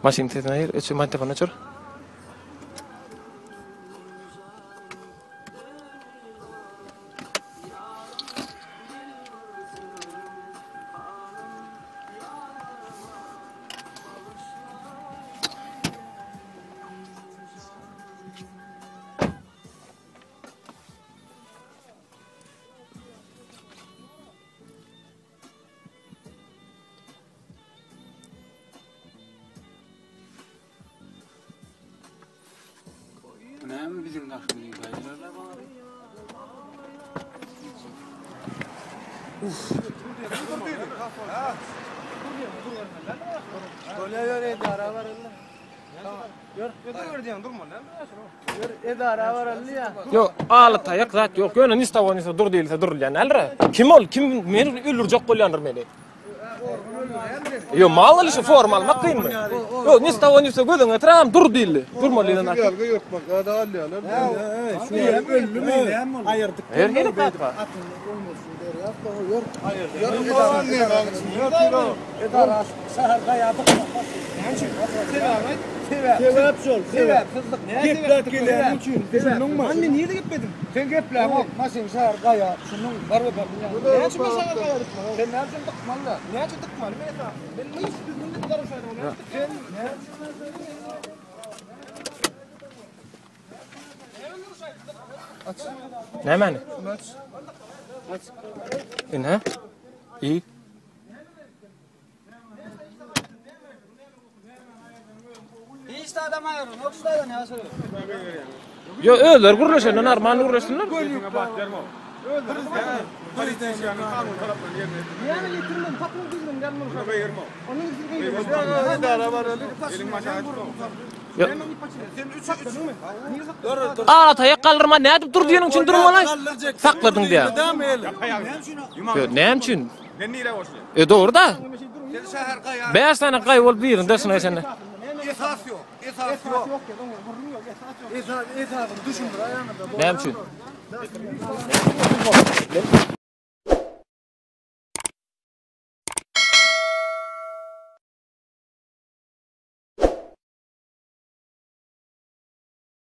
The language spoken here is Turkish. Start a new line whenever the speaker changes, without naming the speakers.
Maşyn tezine yer, öçü telefonu açar.
Näme bizim naşyny gaýrlarlar bar.
Gör edara var Allah. Gör diýen durma lan. Gör edara var Allah ya.
Yo, aly taýak zat ýok. Göne nistawanisa dur diýilse durulýan. Alra. Kim ol? Kim meni öldürjek bolýandyr meni? Yo, mal işi formal makynmy? Yo, nistawanisa gözüňe tram dur diýildi. Durmalydan aç.
Gölge ýokmak ada alýarlar. Şu hem öllümi hem ayırdık.
Her gelip batpa.
Edara şahar gaýadyk. Sebep şol. Sebep kızdık. Gepler gelen üçün. Şunun mu? Anne niye de gitmedin? Sen gepler o. Maşyn şahar gaýa. Şunun var mı? Ne için şahar gaýadyk? Sen ne için dıkmalı? Ne için dıkmalı? Ben ne istiyorsun? Ne darışayım? Sen ne?
Näme?
Aç. Aç.
Ine? İyi.
İşte adam ayırın. Yoksa da ne asıl?
Yo, öler gurlaşan, normal gurlaşsınlar.
Yani getirmem, patron kızım gelmem. Onun için edara var öyle. Sen 3 hakkı değil mi? Niye sattın?
Aa, tayak kaldırma, ne edip dur diyenin için durma lan. Sakladın diye. Yo, ne için? Doğru da. Beyaz tane kaybol bir yerin dersin o sende.
Esas yok. Esas yok. Esas düşün buraya.
Ne için?